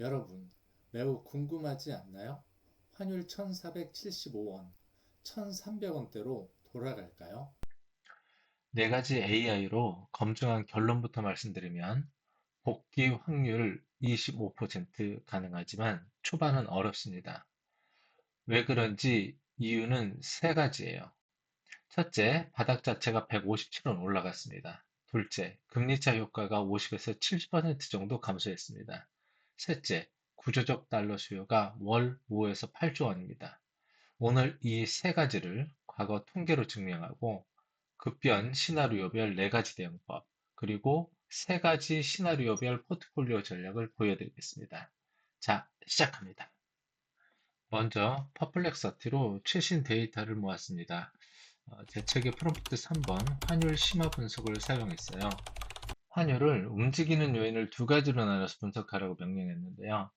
여러분, 매우 궁금하지 않나요? 환율 1475원, 1300원대로 돌아갈까요? 네 가지 AI로 검증한 결론부터 말씀드리면 복귀 확률 25% 가능하지만 초반은 어렵습니다. 왜 그런지 이유는 세 가지예요. 첫째, 바닥 자체가 157원 올라갔습니다. 둘째, 금리차 효과가 50에서 70% 정도 감소했습니다. 셋째, 구조적 달러 수요가 월 5에서 8조 원입니다. 오늘 이 세 가지를 과거 통계로 증명하고 급변 시나리오별 네 가지 대응법, 그리고 세 가지 시나리오별 포트폴리오 전략을 보여드리겠습니다. 자, 시작합니다. 먼저 퍼플렉서티로 최신 데이터를 모았습니다. 제 책의 프롬프트 3번 환율 심화 분석을 사용했어요. 환율을 움직이는 요인을 두 가지로 나눠서 분석하라고 명령했는데요.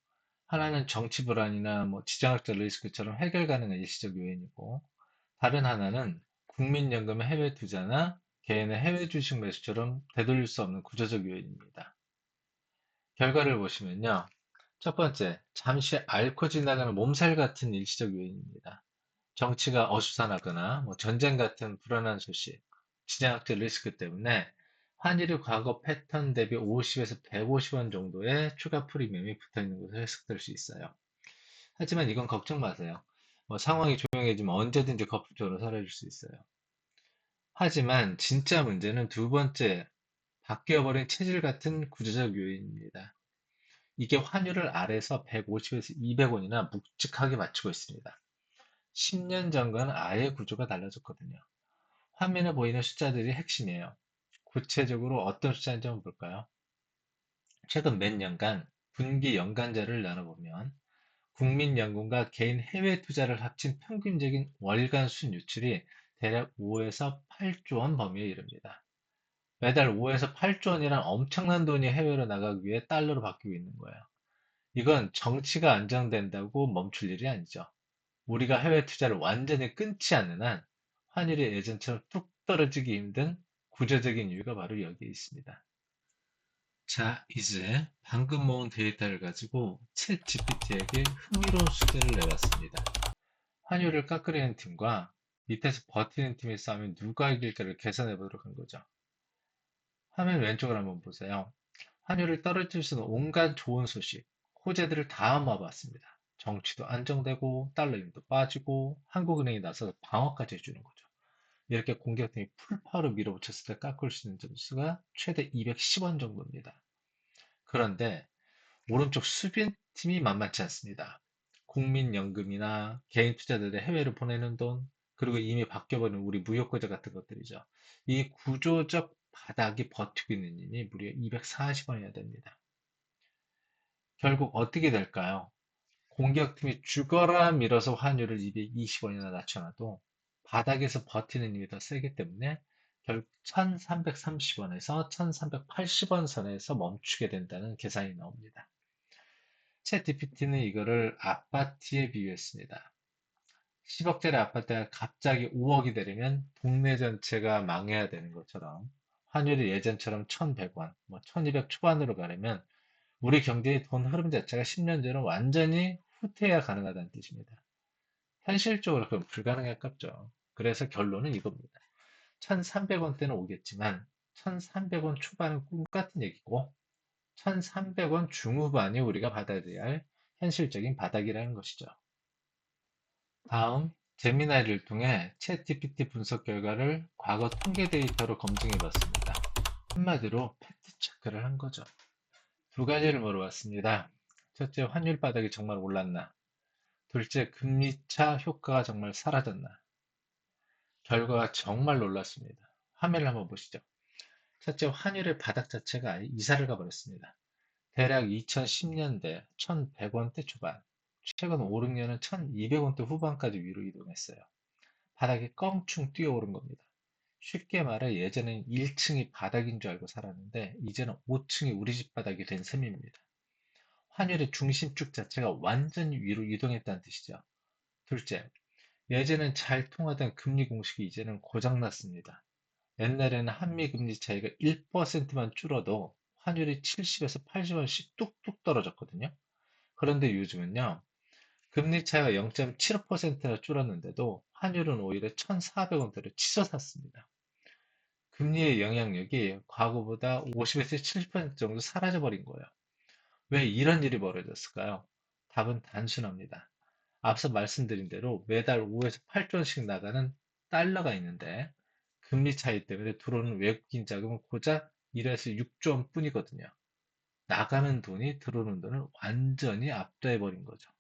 하나는 정치 불안이나 지정학적 리스크처럼 해결 가능한 일시적 요인이고, 다른 하나는 국민연금의 해외 투자나 개인의 해외 주식 매수처럼 되돌릴 수 없는 구조적 요인입니다. 결과를 보시면요. 첫 번째, 잠시 앓고 지나가는 몸살 같은 일시적 요인입니다. 정치가 어수선하거나 전쟁 같은 불안한 소식, 지정학적 리스크 때문에 환율이 과거 패턴 대비 50에서 150원 정도의 추가 프리미엄이 붙어 있는 것으로 해석될 수 있어요. 하지만 이건 걱정 마세요. 상황이 조용해지면 언제든지 거품적으로 사라질 수 있어요. 하지만 진짜 문제는 두 번째, 바뀌어버린 체질 같은 구조적 요인입니다. 이게 환율을 아래에서 150에서 200원이나 묵직하게 맞추고 있습니다. 10년 전과는 아예 구조가 달라졌거든요. 화면에 보이는 숫자들이 핵심이에요. 구체적으로 어떤 숫자인지 한번 볼까요? 최근 몇 년간 분기 연간자를 나눠보면 국민연금과 개인 해외 투자를 합친 평균적인 월간 순유출이 대략 5에서 8조 원 범위에 이릅니다. 매달 5에서 8조 원이란 엄청난 돈이 해외로 나가기 위해 달러로 바뀌고 있는 거예요. 이건 정치가 안정된다고 멈출 일이 아니죠. 우리가 해외 투자를 완전히 끊지 않는 한 환율이 예전처럼 뚝 떨어지기 힘든 구조적인 이유가 바로 여기에 있습니다. 자, 이제 방금 모은 데이터를 가지고 챗 GPT에게 흥미로운 숙제를 내봤습니다. 환율을 깎으려는 팀과 밑에서 버티는 팀의 싸움이 누가 이길까를 계산해 보도록 한 거죠. 화면 왼쪽을 한번 보세요. 환율을 떨어뜨릴 수 있는 온갖 좋은 소식, 호재들을 다 모아봤습니다. 정치도 안정되고 달러 힘도 빠지고 한국은행이 나서서 방어까지 해주는 거죠. 이렇게 공격팀이 풀파워로 밀어붙였을 때 깎을 수 있는 점수가 최대 210원 정도입니다. 그런데 오른쪽 수빈팀이 만만치 않습니다. 국민연금이나 개인 투자들의 해외로 보내는 돈, 그리고 이미 바뀌어버린 우리 무역거래 같은 것들이죠. 이 구조적 바닥이 버티고 있는 힘이 무려 240원이나 됩니다. 결국 어떻게 될까요? 공격팀이 죽어라 밀어서 환율을 220원이나 낮춰놔도 바닥에서 버티는 힘이 더 세기 때문에 결국 1330원에서 1380원 선에서 멈추게 된다는 계산이 나옵니다. 챗 GPT는 이거를 아파트에 비유했습니다. 10억짜리 아파트가 갑자기 5억이 되려면 동네 전체가 망해야 되는 것처럼 환율이 예전처럼 1100원, 1200 초반으로 가려면 우리 경제의 돈 흐름 자체가 10년 전은 완전히 후퇴해야 가능하다는 뜻입니다. 현실적으로 그건 불가능에 가깝죠. 그래서 결론은 이겁니다. 1300원대는 오겠지만 1300원 초반은 꿈 같은 얘기고 1300원 중후반이 우리가 받아들여야 할 현실적인 바닥이라는 것이죠. 다음, 제미나이를 통해 챗GPT 분석 결과를 과거 통계 데이터로 검증해 봤습니다. 한마디로 팩트 체크를 한 거죠. 두 가지를 물어봤습니다. 첫째, 환율 바닥이 정말 올랐나? 둘째, 금리차 효과가 정말 사라졌나? 결과가 정말 놀랐습니다. 화면을 한번 보시죠. 첫째, 환율의 바닥 자체가 아예 이사를 가버렸습니다. 대략 2010년대 1100원대 초반, 최근 5, 6년은 1200원대 후반까지 위로 이동했어요. 바닥이 껑충 뛰어오른 겁니다. 쉽게 말해 예전엔 1층이 바닥인 줄 알고 살았는데 이제는 5층이 우리 집 바닥이 된 셈입니다. 환율의 중심축 자체가 완전히 위로 이동했다는 뜻이죠. 둘째, 예전엔 잘 통하던 금리 공식이 이제는 고장났습니다. 옛날에는 한미 금리 차이가 1%만 줄어도 환율이 70에서 80원씩 뚝뚝 떨어졌거든요. 그런데 요즘은요, 금리 차이가 0.75%나 줄었는데도 환율은 오히려 1,400원대로 치솟았습니다. 금리의 영향력이 과거보다 50에서 70% 정도 사라져버린 거예요. 왜 이런 일이 벌어졌을까요? 답은 단순합니다. 앞서 말씀드린 대로 매달 5에서 8조 원씩 나가는 달러가 있는데 금리 차이 때문에 들어오는 외국인 자금은 고작 1에서 6조 원 뿐이거든요. 나가는 돈이 들어오는 돈을 완전히 압도해버린 거죠.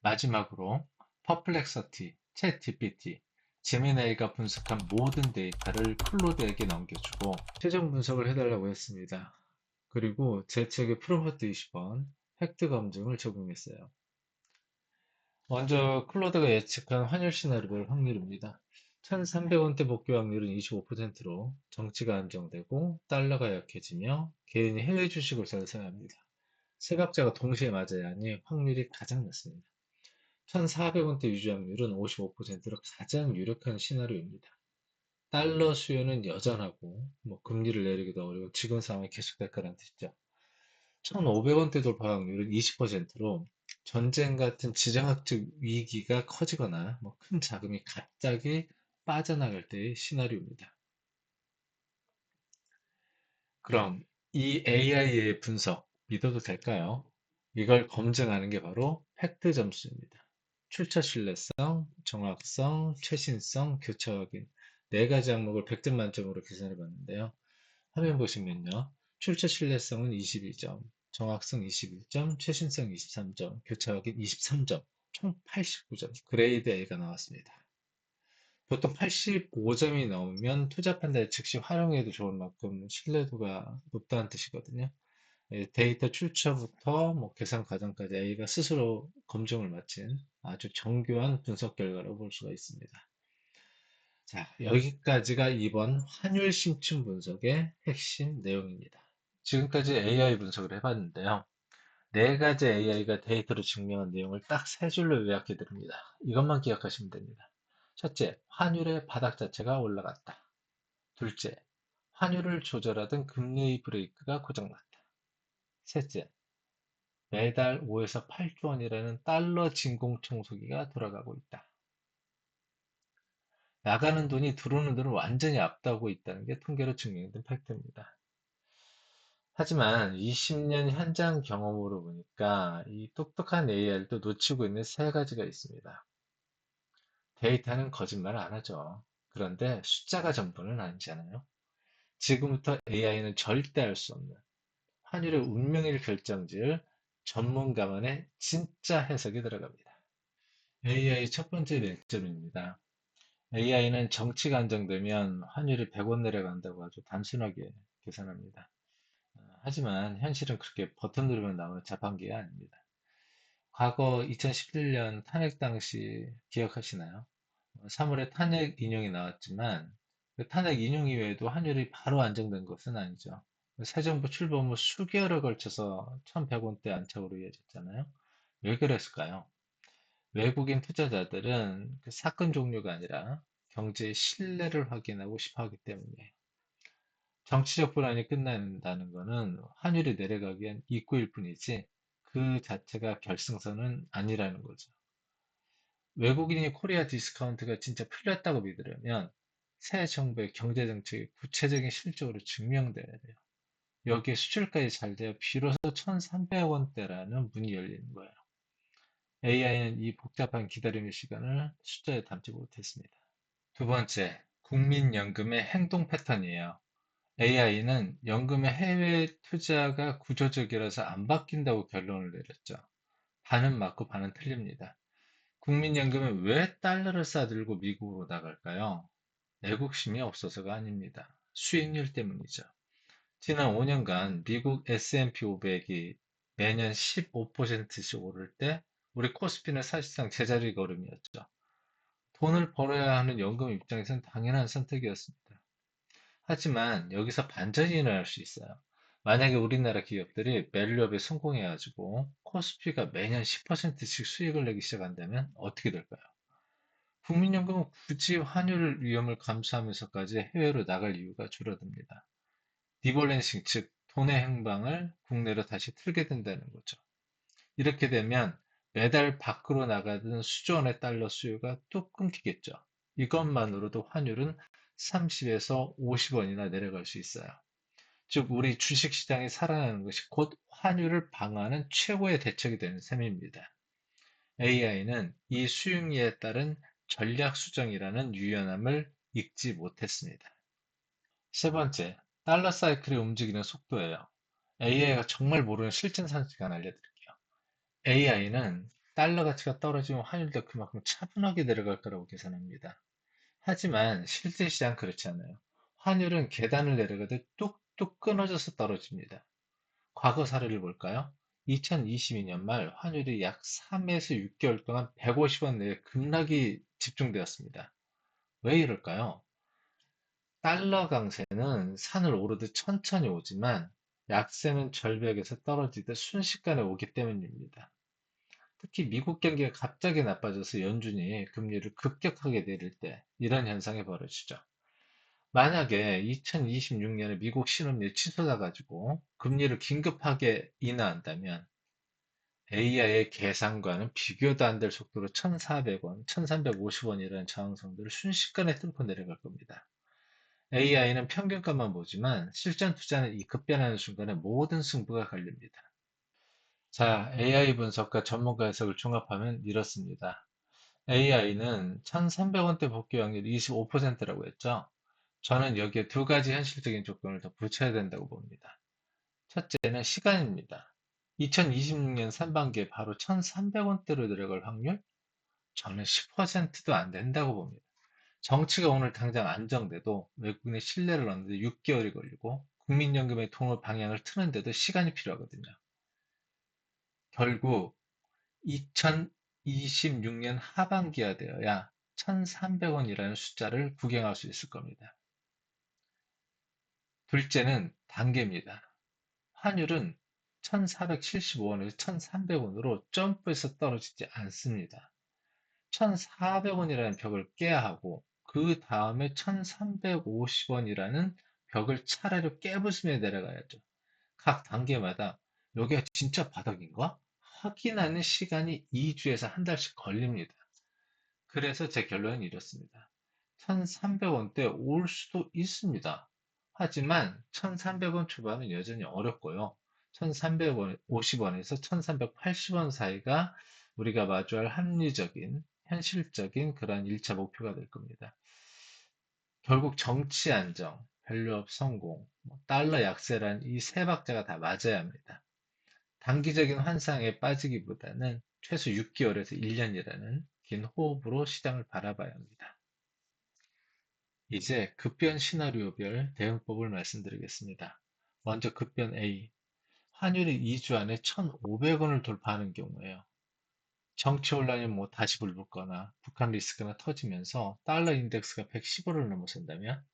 마지막으로 퍼플렉서티, 챗GPT, 제미나이가 분석한 모든 데이터를 클로드에게 넘겨주고 최종 분석을 해달라고 했습니다. 그리고 제 책의 프롬프트 20번 팩트 검증을 적용했어요. 먼저 클로드가 예측한 환율 시나리오별 확률입니다. 1,300원대 복귀 확률은 25%로 정치가 안정되고 달러가 약해지며 개인이 해외 주식을 사야 합니다. 세 박자가 동시에 맞아야 하니 확률이 가장 낮습니다. 1,400원대 유지 확률은 55%로 가장 유력한 시나리오입니다. 달러 수요는 여전하고 금리를 내리기도 어려워 지금 상황이 계속될 거라는 뜻이죠. 1,500원대 돌파 확률은 20%로 전쟁 같은 지정학적 위기가 커지거나 큰 자금이 갑자기 빠져나갈 때의 시나리오입니다. 그럼 이 AI의 분석 믿어도 될까요? 이걸 검증하는 게 바로 팩트 점수입니다. 출처 신뢰성, 정확성, 최신성, 교차 확인 네 가지 항목을 100점 만점으로 계산해 봤는데요. 화면 보시면요. 출처 신뢰성은 22점, 정확성 21점, 최신성 23점, 교차 확인 23점, 총 89점, 그레이드 A가 나왔습니다. 보통 85점이 넘으면 투자 판단에 즉시 활용해도 좋을 만큼 신뢰도가 높다는 뜻이거든요. 데이터 출처부터 계산 과정까지 A가 스스로 검증을 마친 아주 정교한 분석 결과로 볼 수가 있습니다. 자, 여기까지가 이번 환율 심층 분석의 핵심 내용입니다. 지금까지 AI 분석을 해봤는데요. 네 가지 AI가 데이터로 증명한 내용을 딱 세 줄로 요약해 드립니다. 이것만 기억하시면 됩니다. 첫째, 환율의 바닥 자체가 올라갔다. 둘째, 환율을 조절하던 금리 브레이크가 고장났다. 셋째, 매달 5에서 8조 원이라는 달러 진공 청소기가 돌아가고 있다. 나가는 돈이 들어오는 돈을 완전히 앞다고 있다는 게 통계로 증명된 팩트입니다. 하지만 20년 현장 경험으로 보니까 이 똑똑한 AI도 놓치고 있는 세 가지가 있습니다. 데이터는 거짓말을 안 하죠. 그런데 숫자가 전부는 아니잖아요. 지금부터 AI는 절대 알 수 없는 환율의 운명을 결정지을 전문가만의 진짜 해석이 들어갑니다. AI 첫 번째 맹점입니다. AI는 정치가 안정되면 환율이 100원 내려간다고 아주 단순하게 계산합니다. 하지만 현실은 그렇게 버튼 누르면 나오는 자판기가 아닙니다. 과거 2011년 탄핵 당시 기억하시나요? 3월에 탄핵 인용이 나왔지만 그 탄핵 인용 이외에도 환율이 바로 안정된 것은 아니죠. 새 정부 출범 후 수개월에 걸쳐서 1,100원대 안착으로 이어졌잖아요. 왜 그랬을까요? 외국인 투자자들은 그 사건 종류가 아니라 경제의 신뢰를 확인하고 싶어 하기 때문이에요. 정치적 불안이 끝난다는 것은 환율이 내려가기엔 입구일 뿐이지 그 자체가 결승선은 아니라는 거죠. 외국인이 코리아 디스카운트가 진짜 풀렸다고 믿으려면 새 정부의 경제 정책이 구체적인 실적으로 증명돼야 돼요. 여기에 수출까지 잘 돼야 비로소 1,300원대라는 문이 열리는 거예요. AI는 이 복잡한 기다림의 시간을 숫자에 담지 못했습니다. 두 번째, 국민연금의 행동 패턴이에요. AI는 연금의 해외 투자가 구조적이라서 안 바뀐다고 결론을 내렸죠. 반은 맞고 반은 틀립니다. 국민연금은 왜 달러를 싸들고 미국으로 나갈까요? 애국심이 없어서가 아닙니다. 수익률 때문이죠. 지난 5년간 미국 S&P 500이 매년 15%씩 오를 때 우리 코스피는 사실상 제자리 걸음이었죠. 돈을 벌어야 하는 연금 입장에선 당연한 선택이었습니다. 하지만 여기서 반전이 일어날 수 있어요. 만약에 우리나라 기업들이 밸류업에 성공해가지고 코스피가 매년 10%씩 수익을 내기 시작한다면 어떻게 될까요? 국민연금은 굳이 환율 위험을 감수하면서까지 해외로 나갈 이유가 줄어듭니다. 디볼렌싱, 즉 돈의 행방을 국내로 다시 틀게 된다는 거죠. 이렇게 되면 매달 밖으로 나가던 수조 원의 달러 수요가 뚝 끊기겠죠. 이것만으로도 환율은 30에서 50원이나 내려갈 수 있어요. 즉, 우리 주식시장이 살아나는 것이 곧 환율을 방어하는 최고의 대책이 되는 셈입니다. AI는 이 수익리에 따른 전략 수정이라는 유연함을 잊지 못했습니다. 세 번째, 달러 사이클이 움직이는 속도예요. AI가 정말 모르는 실전 상식 하나 알려드릴게요. AI는 달러 가치가 떨어지면 환율도 그만큼 차분하게 내려갈 거라고 계산합니다. 하지만 실제 시장 그렇지 않아요. 환율은 계단을 내려가듯 뚝뚝 끊어져서 떨어집니다. 과거 사례를 볼까요? 2022년 말 환율이 약 3에서 6개월 동안 150원 내에 급락이 집중되었습니다. 왜 이럴까요? 달러 강세는 산을 오르듯 천천히 오지만 약세는 절벽에서 떨어지듯 순식간에 오기 때문입니다. 특히 미국 경기가 갑자기 나빠져서 연준이 금리를 급격하게 내릴 때 이런 현상이 벌어지죠. 만약에 2026년에 미국 실업률이 치솟아 가지고 금리를 긴급하게 인하한다면 AI의 계산과는 비교도 안 될 속도로 1,400원, 1,350원이라는 저항선들을 순식간에 뚫고 내려갈 겁니다. AI는 평균값만 보지만 실전 투자는 이 급변하는 순간에 모든 승부가 갈립니다. 자, AI 분석과 전문가 해석을 종합하면 이렇습니다. AI는 1,300원대 복귀 확률 25%라고 했죠. 저는 여기에 두 가지 현실적인 조건을 더 붙여야 된다고 봅니다. 첫째는 시간입니다. 2026년 상반기에 바로 1,300원대로 내려갈 확률? 저는 10%도 안 된다고 봅니다. 정치가 오늘 당장 안정돼도 외국인의 신뢰를 얻는데 6개월이 걸리고 국민연금의 돈을 방향을 트는데도 시간이 필요하거든요. 결국 2026년 하반기가 되어야 1,300원이라는 숫자를 구경할 수 있을 겁니다. 둘째는 단계입니다. 환율은 1,475원에서 1,300원으로 점프해서 떨어지지 않습니다. 1,400원이라는 벽을 깨야 하고 그 다음에 1,350원이라는 벽을 차례로 깨부수며 내려가야죠. 각 단계마다 여기가 진짜 바닥인가? 확인하는 시간이 2주에서 한 달씩 걸립니다. 그래서 제 결론은 이렇습니다. 1,300원대 올 수도 있습니다. 하지만 1,300원 초반은 여전히 어렵고요. 1,350원에서 1,380원 사이가 우리가 마주할 합리적인, 현실적인 그러한 1차 목표가 될 겁니다. 결국 정치 안정, 밸류업 성공, 달러 약세란 이 세 박자가 다 맞아야 합니다. 단기적인 환상에 빠지기보다는 최소 6개월에서 1년이라는 긴 호흡으로 시장을 바라봐야 합니다. 이제 급변 시나리오별 대응법을 말씀드리겠습니다. 먼저 급변 A. 환율이 2주 안에 1,500원을 돌파하는 경우에요. 정치 혼란이 다시 불붙거나 북한 리스크가 터지면서 달러 인덱스가 115를 넘어선다면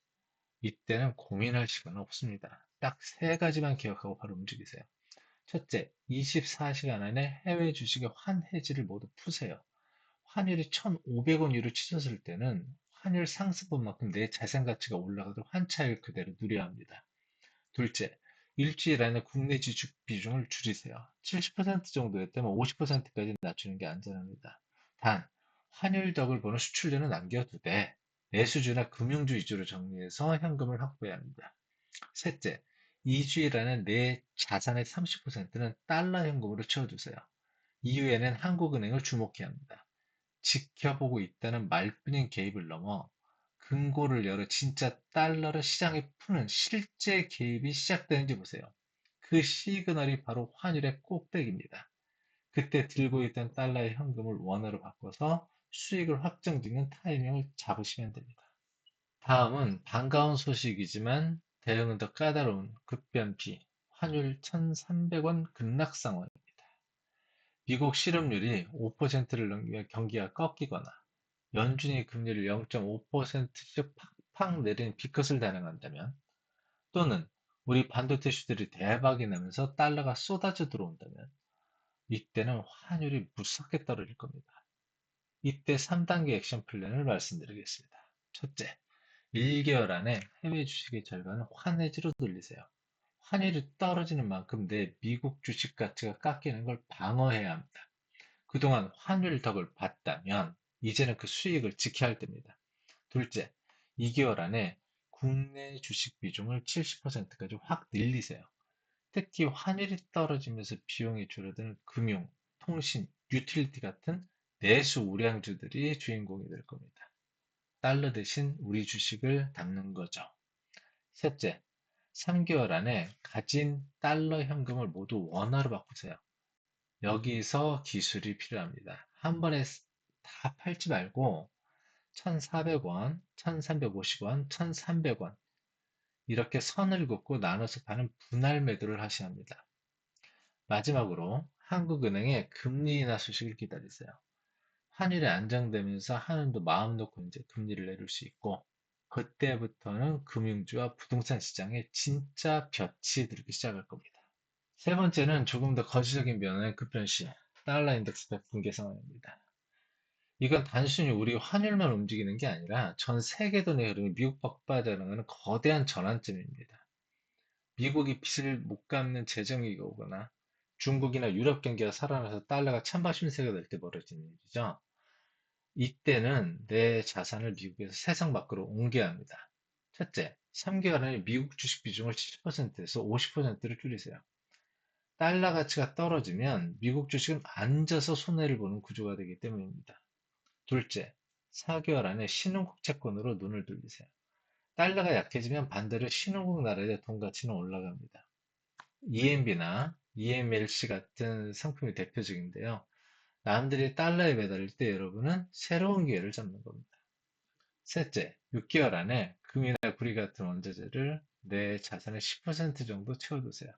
이때는 고민할 시간은 없습니다. 딱 세 가지만 기억하고 바로 움직이세요. 첫째, 24시간 안에 해외 주식의 환해지를 모두 푸세요. 환율이 1,500원 위로 치솟을 때는 환율 상승분만큼 내 자산 가치가 올라가도록 환차익을 그대로 누려야 합니다. 둘째, 일주일 안에 국내 지출 비중을 줄이세요. 70% 정도였다면 50%까지 낮추는 게 안전합니다. 단, 환율 덕을 보는 수출료는 남겨두되 내수주나 금융주 위주로 정리해서 현금을 확보해야 합니다. 셋째, 2주일 안에 내 자산의 30%는 달러 현금으로 채워두세요. 이후에는 한국은행을 주목해야 합니다. 지켜보고 있다는 말뿐인 개입을 넘어 금고를 열어 진짜 달러를 시장에 푸는 실제 개입이 시작되는지 보세요. 그 시그널이 바로 환율의 꼭대기입니다. 그때 들고 있던 달러의 현금을 원화로 바꿔서 수익을 확정짓는 타이밍을 잡으시면 됩니다. 다음은 반가운 소식이지만 대응은 더 까다로운 급변기, 환율 1,300원 급락 상황입니다. 미국 실업률이 5%를 넘기며 경기가 꺾이거나 연준이 금리를 0.5%씩 팍팍 내린 비컷을 단행한다면 또는 우리 반도체 수들이 대박이 나면서 달러가 쏟아져 들어온다면 이때는 환율이 무섭게 떨어질 겁니다. 이때 3단계 액션 플랜을 말씀드리겠습니다. 첫째, 1개월 안에 해외 주식의 절반을 환해지로 돌리세요. 환율이 떨어지는 만큼 내 미국 주식 가치가 깎이는 걸 방어해야 합니다. 그동안 환율 덕을 봤다면 이제는 그 수익을 지켜야 할 때입니다. 둘째, 2개월 안에 국내 주식 비중을 70%까지 확 늘리세요. 특히 환율이 떨어지면서 비용이 줄어드는 금융, 통신, 유틸리티 같은 내수 우량주들이 주인공이 될 겁니다. 달러 대신 우리 주식을 담는 거죠. 셋째, 3개월 안에 가진 달러 현금을 모두 원화로 바꾸세요. 여기서 기술이 필요합니다. 한 번에 다 팔지 말고 1,400원, 1,350원, 1,300원 이렇게 선을 긋고 나눠서 파는 분할 매도를 하셔야 합니다. 마지막으로 한국은행의 금리 인하 소식을 기다리세요. 환율이 안정되면서 한은도 마음 놓고 이제 금리를 내릴 수 있고 그때부터는 금융주와 부동산 시장에 진짜 볕이 들기 시작할 겁니다. 세 번째는 조금 더 거시적인 변화의 급변시, 달러 인덱스 백분계 상황입니다. 이건 단순히 우리 환율만 움직이는 게 아니라 전 세계 돈의 흐름이 미국 bak바다라는 거대한 전환점입니다. 미국이 빚을 못 갚는 재정위기가 오거나 중국이나 유럽 경기가 살아나서 달러가 찬밥 신세가 될 때 벌어지는 일이죠. 이때는 내 자산을 미국에서 세상 밖으로 옮겨야 합니다. 첫째, 3개월 안에 미국 주식 비중을 70%에서 50%로 줄이세요. 달러 가치가 떨어지면 미국 주식은 앉아서 손해를 보는 구조가 되기 때문입니다. 둘째, 4개월 안에 신흥국 채권으로 눈을 돌리세요. 달러가 약해지면 반대로 신흥국 나라의 돈 가치는 올라갑니다. EMB나 EMLC 같은 상품이 대표적인데요. 남들이 달러에 매달릴 때 여러분은 새로운 기회를 잡는 겁니다. 셋째, 6개월 안에 금이나 구리 같은 원자재를 내 자산의 10% 정도 채워두세요.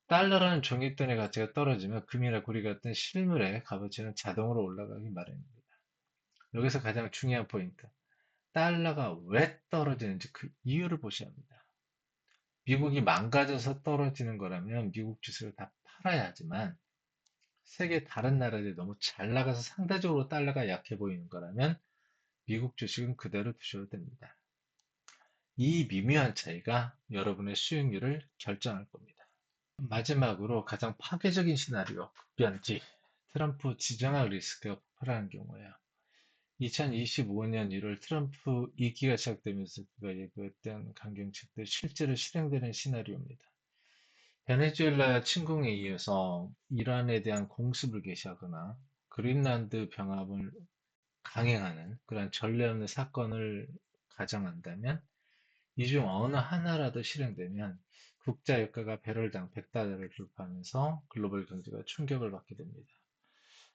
달러라는 종이돈의 가치가 떨어지면 금이나 구리 같은 실물의 값어치는 자동으로 올라가기 마련입니다. 여기서 가장 중요한 포인트. 달러가 왜 떨어지는지 그 이유를 보셔야 합니다. 미국이 망가져서 떨어지는 거라면 미국 주식을 다 팔아야 하지만 세계 다른 나라들이 너무 잘 나가서 상대적으로 달러가 약해 보이는 거라면 미국 주식은 그대로 두셔도 됩니다. 이 미묘한 차이가 여러분의 수익률을 결정할 겁니다. 마지막으로 가장 파괴적인 시나리오, 급변지, 트럼프 지정학 리스크가 폭발하는 경우에요. 2025년 1월 트럼프 2기가 시작되면서 그가 예고했던 강경책들 실제로 실행되는 시나리오입니다. 베네수엘라 침공에 이어서 이란에 대한 공습을 개시하거나 그린란드 병합을 강행하는 그런 전례 없는 사건을 가정한다면 이 중 어느 하나라도 실행되면 국자 유가가 배럴당 100달러를 돌파하면서 글로벌 경제가 충격을 받게 됩니다.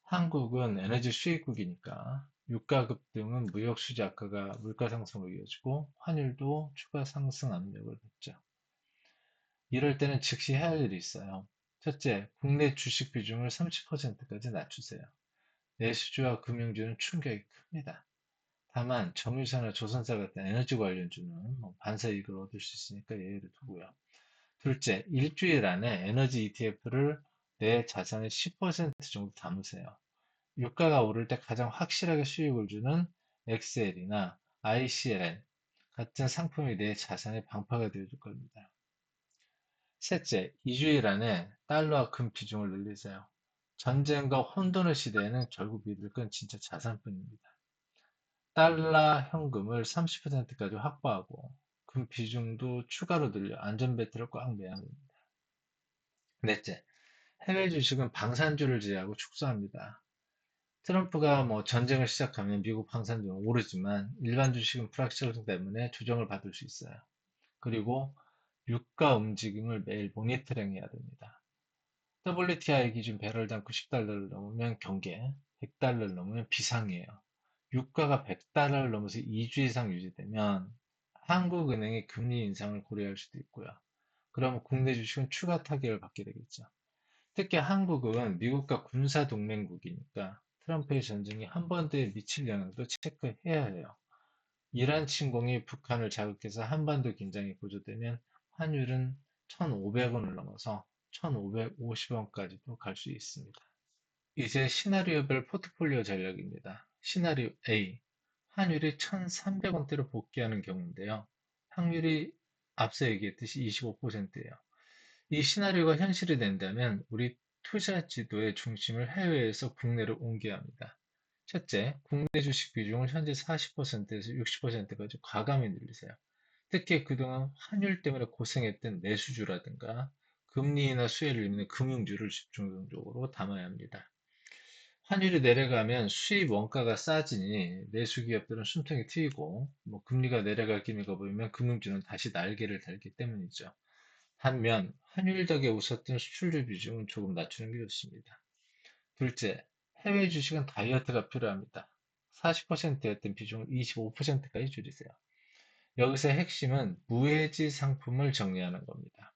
한국은 에너지 수입국이니까 유가 급등은 무역 수지 악화가 물가 상승으로 이어지고 환율도 추가 상승 압력을 받죠. 이럴 때는 즉시 해야 할 일이 있어요. 첫째, 국내 주식 비중을 30%까지 낮추세요. 내수주와 금융주는 충격이 큽니다. 다만 정유사나 조선사 같은 에너지 관련주는 반사 이익을 얻을 수 있으니까 예외를 두고요. 둘째, 일주일 안에 에너지 ETF를 내 자산의 10% 정도 담으세요. 유가가 오를 때 가장 확실하게 수익을 주는 XL이나 ICLN 같은 상품이 내 자산의 방파가 되어줄 겁니다. 셋째, 2주일 안에 달러와 금 비중을 늘리세요. 전쟁과 혼돈의 시대에는 결국 믿을 건 진짜 자산뿐입니다. 달러 현금을 30%까지 확보하고 금 비중도 추가로 늘려 안전벨트를 꽉 매야 합니다. 넷째, 해외 주식은 방산주를 제외하고 축소합니다. 트럼프가 전쟁을 시작하면 미국 방산주는 오르지만 일반 주식은 불확실성 때문에 조정을 받을 수 있어요. 그리고 유가 움직임을 매일 모니터링 해야 됩니다. WTI 기준 배럴당 90달러를 넘으면 경계, 100달러를 넘으면 비상이에요. 유가가 100달러를 넘어서 2주 이상 유지되면 한국은행이 금리 인상을 고려할 수도 있고요. 그러면 국내 주식은 추가 타격을 받게 되겠죠. 특히 한국은 미국과 군사 동맹국이니까 트럼프의 전쟁이 한 번 더 미칠 영향도 체크해야 해요. 이란 침공이 북한을 자극해서 한반도 긴장이 고조되면 환율은 1,500원을 넘어서 1,550원까지도 갈 수 있습니다. 이제 시나리오별 포트폴리오 전략입니다. 시나리오 A, 환율이 1,300원대로 복귀하는 경우인데요. 확률이 앞서 얘기했듯이 25%예요. 이 시나리오가 현실이 된다면 우리 투자 지도의 중심을 해외에서 국내로 옮겨야 합니다. 첫째, 국내 주식 비중을 현재 40%에서 60%까지 과감히 늘리세요. 특히 그동안 환율 때문에 고생했던 내수주라든가 금리 인하 수혜를 입는 금융주를 집중적으로 담아야 합니다. 환율이 내려가면 수입 원가가 싸지니 내수 기업들은 숨통이 트이고 금리가 내려갈 기미가 보이면 금융주는 다시 날개를 달기 때문이죠. 반면 환율 덕에 웃었던 수출주 비중은 조금 낮추는 게 좋습니다. 둘째, 해외 주식은 다이어트가 필요합니다. 40%였던 비중을 25%까지 줄이세요. 여기서 핵심은 무해지 상품을 정리하는 겁니다.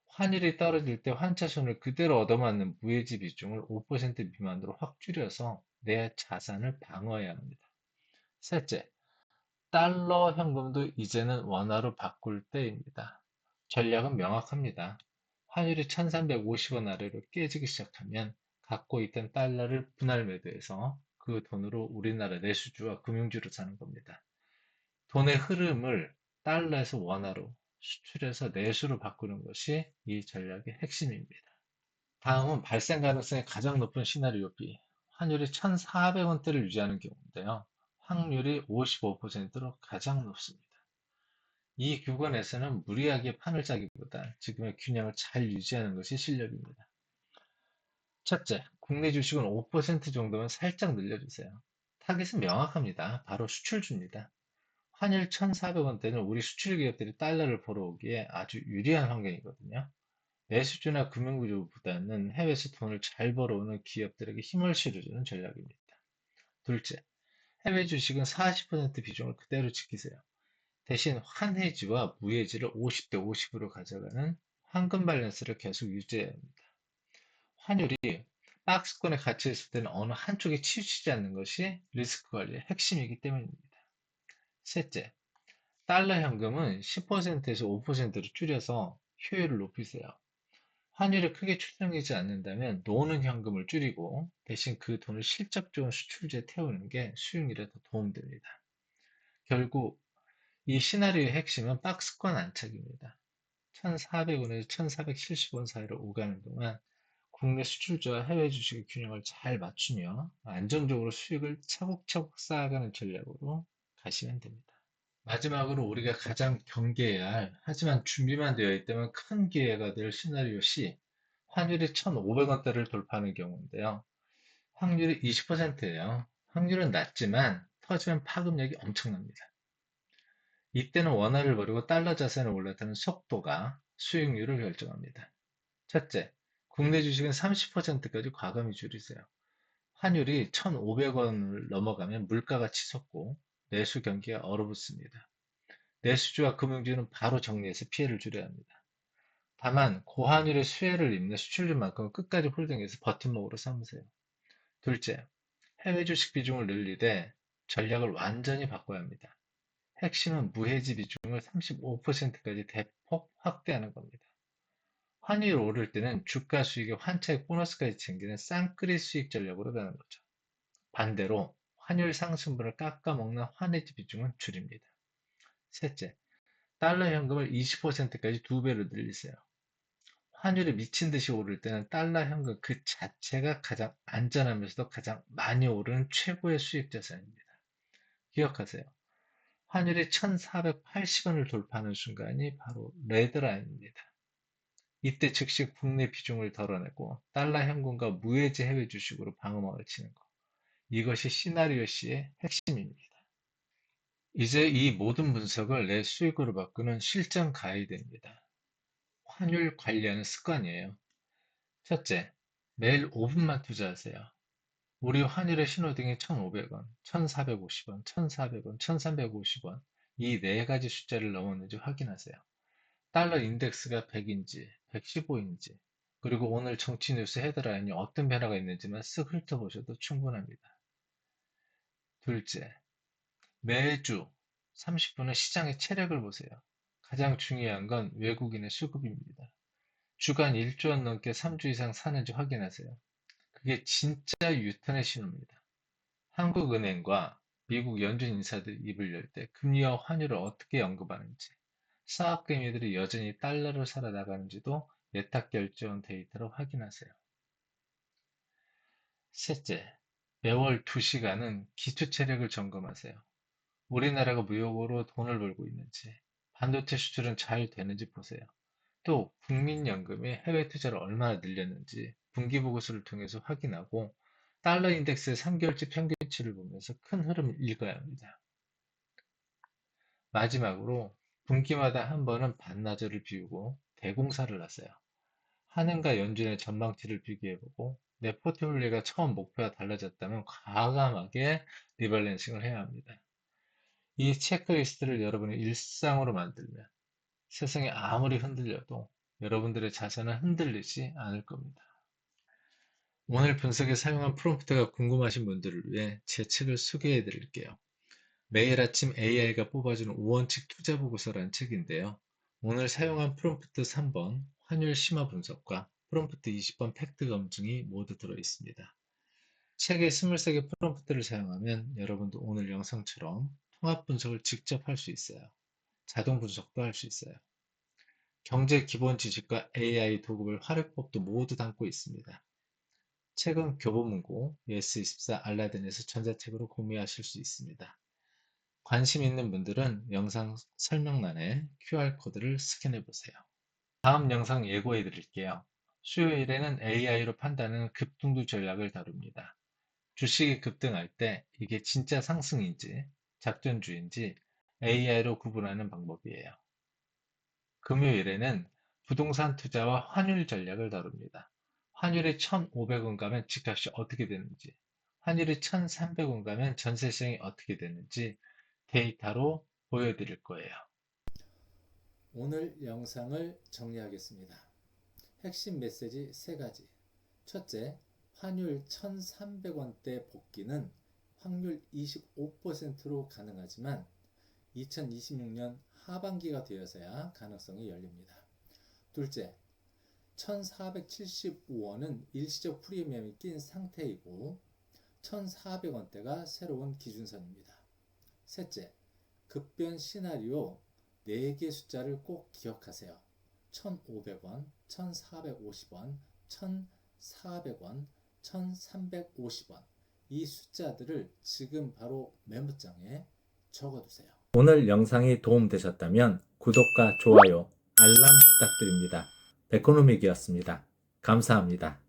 환율이 떨어질 때 환차손을 그대로 얻어맞는 무해지 비중을 5% 미만으로 확 줄여서 내 자산을 방어해야 합니다. 셋째, 달러 현금도 이제는 원화로 바꿀 때입니다. 전략은 명확합니다. 환율이 1350원 아래로 깨지기 시작하면 갖고 있던 달러를 분할 매도해서 그 돈으로 우리나라 내수주와 금융주를 사는 겁니다. 돈의 흐름을 달러에서 원화로 수출해서 내수로 바꾸는 것이 이 전략의 핵심입니다. 다음은 발생 가능성이 가장 높은 시나리오 B, 환율이 1,400원대를 유지하는 경우인데요. 확률이 55%로 가장 높습니다. 이 구간에서는 무리하게 판을 짜기보다 지금의 균형을 잘 유지하는 것이 실력입니다. 첫째, 국내 주식은 5% 정도만 살짝 늘려주세요. 타겟은 명확합니다. 바로 수출주입니다. 환율 1,400원대는 우리 수출 기업들이 달러를 벌어오기에 아주 유리한 환경이거든요. 내수주나 금융구조보다는 해외에서 돈을 잘 벌어오는 기업들에게 힘을 실어주는 전략입니다. 둘째, 해외 주식은 40% 비중을 그대로 지키세요. 대신 환해지와 무해지를 50대 50으로 가져가는 황금 밸런스를 계속 유지해야 합니다. 환율이 박스권에 갇혀 있을 때는 어느 한쪽에 치우치지 않는 것이 리스크 관리의 핵심이기 때문입니다. 셋째, 달러 현금은 10%에서 5%로 줄여서 효율을 높이세요. 환율이 크게 추정되지 않는다면 노는 현금을 줄이고 대신 그 돈을 실적 좋은 수출지에 태우는 게 수익률에 더 도움됩니다. 결국 이 시나리오의 핵심은 박스권 안착입니다. 1,400원에서 1,470원 사이를 오가는 동안 국내 수출자와 해외 주식의 균형을 잘 맞추며 안정적으로 수익을 차곡차곡 쌓아가는 전략으로 가시면 됩니다. 마지막으로 우리가 가장 경계해야 할, 하지만 준비만 되어 있다면 큰 기회가 될 시나리오 C, 환율이 1,500원대를 돌파하는 경우인데요. 확률이 20%예요. 확률은 낮지만 터지면 파급력이 엄청납니다. 이때는 원화를 버리고 달러 자산을 올라타는 속도가 수익률을 결정합니다. 첫째, 국내 주식은 30%까지 과감히 줄이세요. 환율이 1,500원을 넘어가면 물가가 치솟고 내수 경기가 얼어붙습니다. 내수주와 금융주는 바로 정리해서 피해를 줄여야 합니다. 다만 고환율의 수혜를 입는 수출주만큼은 끝까지 홀딩해서 버팀목으로 삼으세요. 둘째, 해외 주식 비중을 늘리되 전략을 완전히 바꿔야 합니다. 핵심은 무해지 비중을 35%까지 대폭 확대하는 겁니다. 환율이 오를 때는 주가 수익에 환차익 보너스까지 챙기는 쌍끌이 수익 전략으로 가는 거죠. 반대로 환율 상승분을 깎아먹는 환해지 비중은 줄입니다. 셋째, 달러 현금을 20%까지 두 배로 늘리세요. 환율이 미친 듯이 오를 때는 달러 현금 그 자체가 가장 안전하면서도 가장 많이 오르는 최고의 수익 자산입니다. 기억하세요. 환율이 1,480원을 돌파하는 순간이 바로 레드라인입니다. 이때 즉시 국내 비중을 덜어내고 달러 현금과 무해지 해외 주식으로 방어막을 치는 것. 이것이 시나리오 C의 핵심입니다. 이제 이 모든 분석을 내 수익으로 바꾸는 실전 가이드입니다. 환율 관리하는 습관이에요. 첫째, 매일 5분만 투자하세요. 우리 환율의 신호등이 1,500원, 1,450원, 1,400원, 1,350원 이 네 가지 숫자를 넘었는지 확인하세요. 달러 인덱스가 100인지, 115인지, 그리고 오늘 정치 뉴스 헤드라인이 어떤 변화가 있는지만 쓱 훑어보셔도 충분합니다. 둘째, 매주 30분은 시장의 체력을 보세요. 가장 중요한 건 외국인의 수급입니다. 주간 1조 원 넘게 3주 이상 사는지 확인하세요. 그게 진짜 유턴의 신호입니다. 한국은행과 미국 연준 인사들 입을 열 때 금리와 환율을 어떻게 언급하는지, 사학개미들이 여전히 달러로 살아나가는지도 예탁 결제원 데이터로 확인하세요. 셋째, 매월 2시간은 기초 체력을 점검하세요. 우리나라가 무역으로 돈을 벌고 있는지, 반도체 수출은 잘 되는지 보세요. 또 국민연금이 해외 투자를 얼마나 늘렸는지 분기보고서를 통해서 확인하고 달러 인덱스의 3개월치 평균치를 보면서 큰 흐름을 읽어야 합니다. 마지막으로 분기마다 한 번은 반나절을 비우고 대공사를 하세요. 한은과 연준의 전망치를 비교해보고 내 포트폴리오가 처음 목표와 달라졌다면 과감하게 리밸런싱을 해야 합니다. 이 체크리스트를 여러분의 일상으로 만들면 세상이 아무리 흔들려도 여러분들의 자산은 흔들리지 않을 겁니다. 오늘 분석에 사용한 프롬프트가 궁금하신 분들을 위해 제 책을 소개해 드릴게요. 매일 아침 AI가 뽑아주는 5원칙 투자 보고서라는 책인데요. 오늘 사용한 프롬프트 3번 환율 심화 분석과 프롬프트 20번 팩트 검증이 모두 들어 있습니다. 책의 23개 프롬프트를 사용하면 여러분도 오늘 영상처럼 통합 분석을 직접 할 수 있어요. 자동 분석도 할 수 있어요. 경제 기본 지식과 AI 도구별 활용법도 모두 담고 있습니다. 책은 교보문고, 예스24, 알라딘에서 전자책으로 구매하실 수 있습니다. 관심 있는 분들은 영상 설명란에 QR코드를 스캔해 보세요. 다음 영상 예고해 드릴게요. 수요일에는 AI로 판단하는 급등주 전략을 다룹니다. 주식이 급등할 때 이게 진짜 상승인지 작전주인지 AI로 구분하는 방법이에요. 금요일에는 부동산 투자와 환율 전략을 다룹니다. 환율이 1,500원 가면 집값이 어떻게 되는지, 환율이 1,300원 가면 전세 시장이 어떻게 되는지 데이터로 보여드릴 거예요. 오늘 영상을 정리하겠습니다. 핵심 메시지 3가지. 첫째, 환율 1,300원대 복귀는 확률 25%로 가능하지만 2026년 하반기가 되어서야 가능성이 열립니다. 둘째, 1,475원은 일시적 프리미엄이 낀 상태이고 1,400원대가 새로운 기준선입니다. 셋째, 급변 시나리오 4개 숫자를 꼭 기억하세요. 1,500원, 1,450원, 1,400원, 1,350원. 이 숫자들을 지금 바로 메모장에 적어두세요. 오늘 영상이 도움되셨다면 구독과 좋아요, 알람 부탁드립니다. 베코노믹이었습니다. 감사합니다.